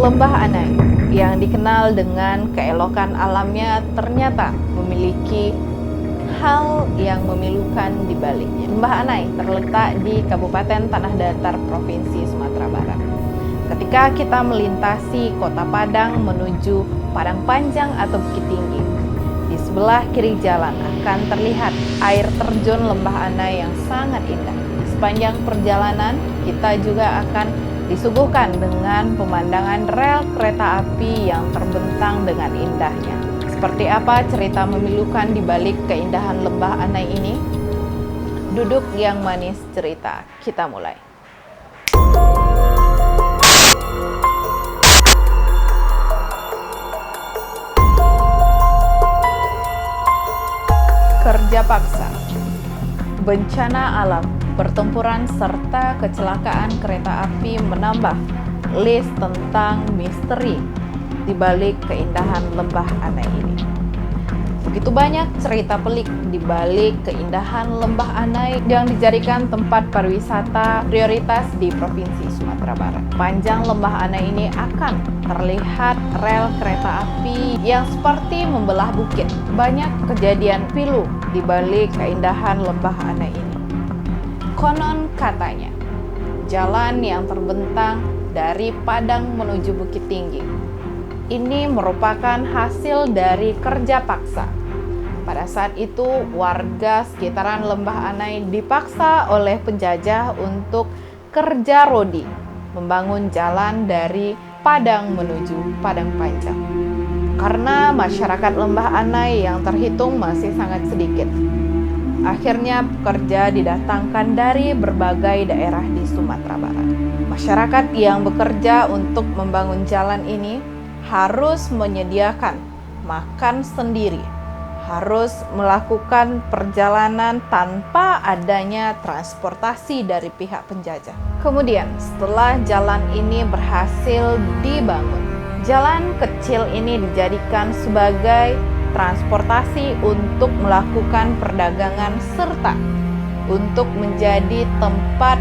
Lembah Anai yang dikenal dengan keelokan alamnya ternyata memiliki hal yang memilukan di baliknya. Lembah Anai terletak di Kabupaten Tanah Datar, Provinsi Sumatera Barat. Ketika kita melintasi Kota Padang menuju Padang Panjang atau Bukit Tinggi, di sebelah kiri jalan akan terlihat air terjun Lembah Anai yang sangat indah. Di sepanjang perjalanan, kita juga akan disuguhkan dengan pemandangan rel kereta api yang terbentang dengan indahnya. Seperti apa cerita memilukan di balik keindahan Lembah Anai ini? Duduk yang manis cerita, kita mulai. Kerja paksa, bencana alam, pertempuran serta kecelakaan kereta api menambah list tentang misteri di balik keindahan Lembah Anai ini. Begitu banyak cerita pelik di balik keindahan Lembah Anai yang dijadikan tempat pariwisata prioritas di Provinsi Sumatera Barat. Panjang Lembah Anai ini akan terlihat rel kereta api yang seperti membelah bukit. Banyak kejadian pilu di balik keindahan Lembah Anai ini. Konon katanya, jalan yang terbentang dari Padang menuju Bukit Tinggi ini merupakan hasil dari kerja paksa. Pada saat itu, warga sekitaran Lembah Anai dipaksa oleh penjajah untuk kerja rodi, membangun jalan dari Padang menuju Padang Panjang. Karena masyarakat Lembah Anai yang terhitung masih sangat sedikit, akhirnya pekerja didatangkan dari berbagai daerah di Sumatera Barat. Masyarakat yang bekerja untuk membangun jalan ini harus menyediakan makan sendiri, harus melakukan perjalanan tanpa adanya transportasi dari pihak penjajah. Kemudian, setelah jalan ini berhasil dibangun, jalan kecil ini dijadikan sebagai transportasi untuk melakukan perdagangan serta untuk menjadi tempat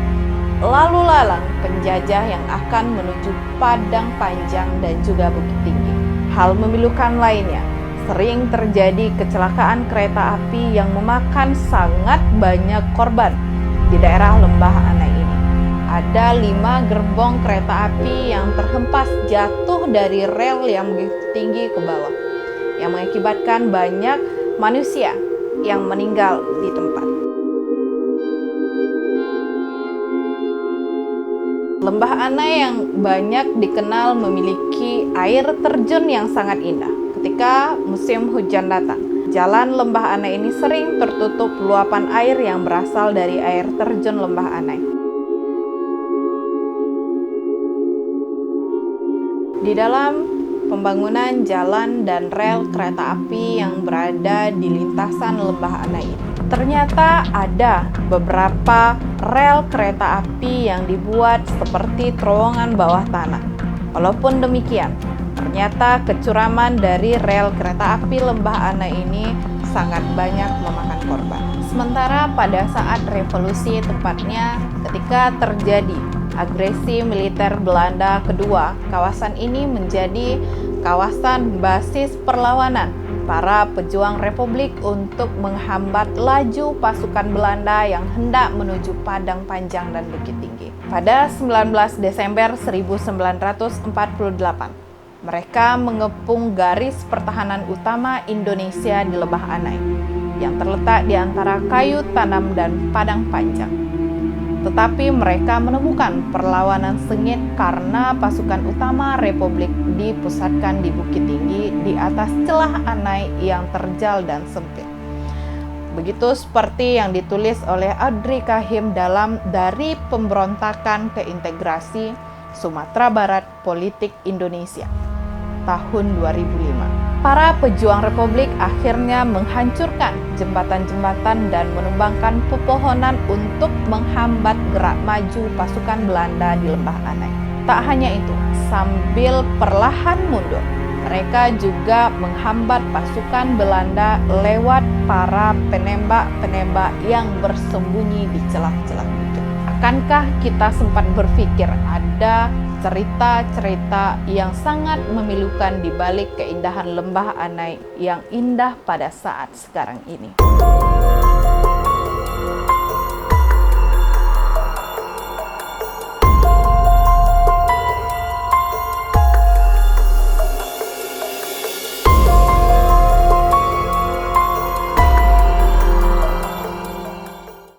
lalu lalang penjajah yang akan menuju Padang Panjang dan juga Bukit Tinggi. Hal memilukan lainnya, sering terjadi kecelakaan kereta api yang memakan sangat banyak korban di daerah Lembah Anai ini. Ada 5 gerbong kereta api yang terhempas jatuh dari rel yang begitu tinggi ke bawah, yang mengakibatkan banyak manusia yang meninggal di tempat. Lembah Anai yang banyak dikenal memiliki air terjun yang sangat indah. Ketika musim hujan datang, jalan Lembah Anai ini sering tertutup luapan air yang berasal dari air terjun Lembah Anai. Di dalam pembangunan jalan dan rel kereta api yang berada di lintasan Lembah Anai ini, ternyata ada beberapa rel kereta api yang dibuat seperti terowongan bawah tanah. Walaupun demikian, ternyata kecuraman dari rel kereta api Lembah Anai ini sangat banyak memakan korban. Sementara pada saat revolusi, tepatnya ketika terjadi agresi militer Belanda kedua, kawasan ini menjadi kawasan basis perlawanan para pejuang Republik untuk menghambat laju pasukan Belanda yang hendak menuju Padang Panjang dan Bukit Tinggi. Pada 19 Desember 1948, mereka mengepung garis pertahanan utama Indonesia di Lembah Anai yang terletak di antara Kayu Tanam dan Padang Panjang. Tetapi mereka menemukan perlawanan sengit karena pasukan utama Republik dipusatkan di Bukit Tinggi di atas celah Anai yang terjal dan sempit. Begitu seperti yang ditulis oleh Audrey Kahim dalam Dari Pemberontakan ke Integrasi Sumatera Barat Politik Indonesia tahun 2005. Para pejuang Republik akhirnya menghancurkan jembatan-jembatan dan menumbangkan pepohonan untuk menghambat gerak maju pasukan Belanda di Lembah Anai. Tak hanya itu, sambil perlahan mundur, mereka juga menghambat pasukan Belanda lewat para penembak-penembak yang bersembunyi di celah-celah bukit. Akankah kita sempat berpikir ada cerita-cerita yang sangat memilukan di balik keindahan lembah Anai yang indah pada saat sekarang ini.